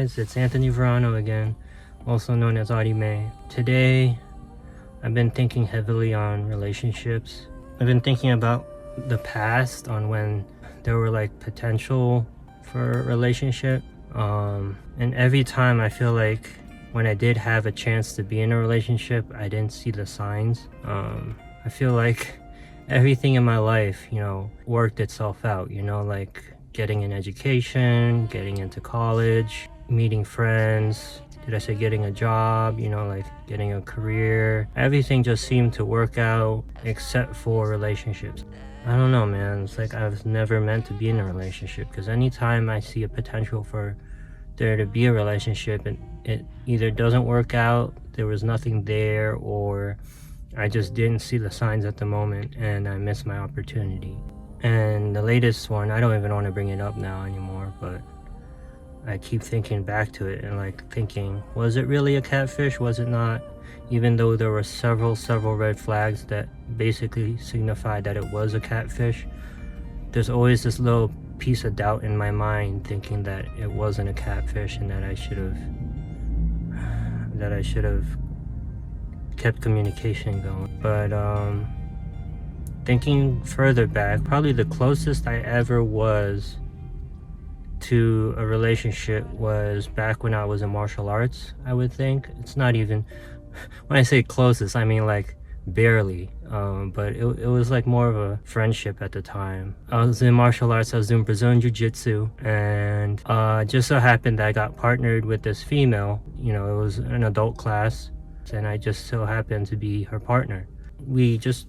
guys, it's Anthony Verano again, also known as Audie May. Today, I've been thinking heavily on relationships. I've been thinking about the past, on when there were like potential for a relationship. And every time I feel like when I did have a chance to be in a relationship, I didn't see the signs. I feel like everything in my life, worked itself out, like getting an education, getting into college, meeting friends, did I say getting a job, like getting a career. Everything just seemed to work out except for relationships. I don't know, man. It's like I was never meant to be in a relationship, because anytime I see a potential for there to be a relationship and it either doesn't work out, there was nothing there, or I just didn't see the signs at the moment and I missed my opportunity. And the latest one, I don't even want to bring it up now anymore, but I keep thinking back to it and like thinking, was it really a catfish? Was it not? Even though there were several red flags that basically signified that it was a catfish, there's always this little piece of doubt in my mind thinking that it wasn't a catfish and that I should have kept communication going. But thinking further back, probably the closest I ever was to a relationship was back when I was in martial arts, I would think. It's not even, when I say closest, I mean like barely, but it was like more of a friendship at the time. I was in martial arts, I was doing Brazilian Jiu-Jitsu, and just so happened that I got partnered with this female. It was an adult class, and I just so happened to be her partner. We just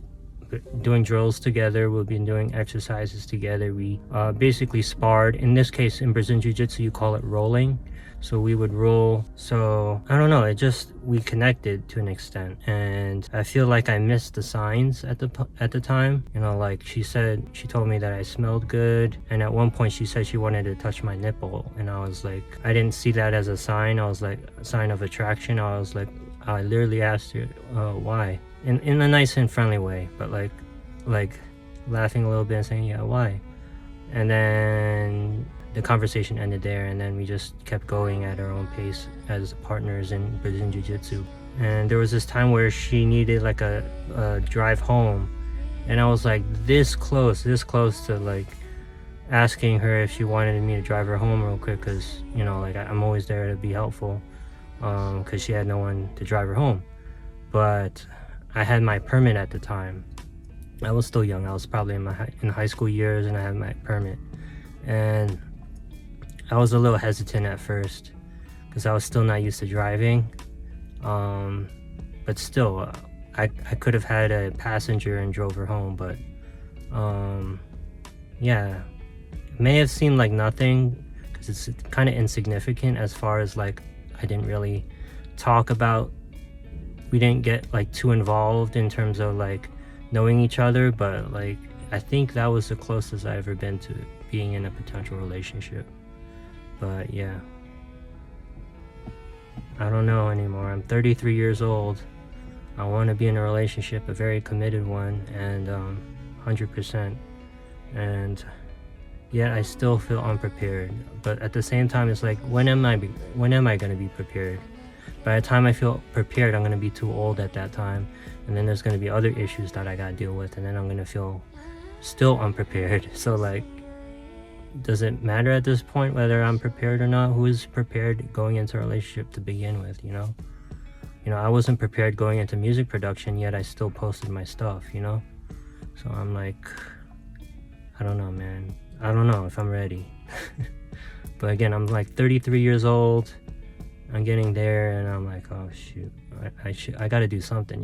doing drills together, we've been doing exercises together, we basically sparred. In this case, in Brazilian Jiu-Jitsu, you call it rolling. So we would roll. So I don't know, we connected to an extent, and I feel like I missed the signs at the time. Like she told me that I smelled good, and at one point she said she wanted to touch my nipple, and I was like, I didn't see that as a sign. I was like, a sign of attraction. I was like, I literally asked her why, in a nice and friendly way, but like laughing a little bit and saying, yeah, why? And then the conversation ended there, and then we just kept going at our own pace as partners in Brazilian Jiu-Jitsu. And there was this time where she needed like a drive home, and I was like this close to like asking her if she wanted me to drive her home real quick, because like I'm always there to be helpful, because she had no one to drive her home. But I had my permit at the time. I was still young. I was probably in high school years, and I had my permit, and I was a little hesitant at first because I was still not used to driving, but still I could have had a passenger and drove her home. But yeah, it may have seemed like nothing because it's kind of insignificant, as far as like I didn't really talk about, we didn't get like too involved in terms of like knowing each other, but like I think that was the closest I ever been to being in a potential relationship. But yeah, I don't know anymore. I'm 33 years old. I want to be in a relationship, a very committed one, and 100%. And yet I still feel unprepared. But at the same time, it's like, when am I going to be prepared? By the time I feel prepared, I'm going to be too old at that time, and then there's going to be other issues that I got to deal with, and then I'm going to feel still unprepared. So like, does it matter at this point whether I'm prepared or not? Who is prepared going into a relationship to begin with? I wasn't prepared going into music production, yet I still posted my stuff. So I'm like, I don't know, man. I don't know if I'm ready. But again, I'm like 33 years old. I'm getting there, and I'm like, oh shoot, I gotta do something,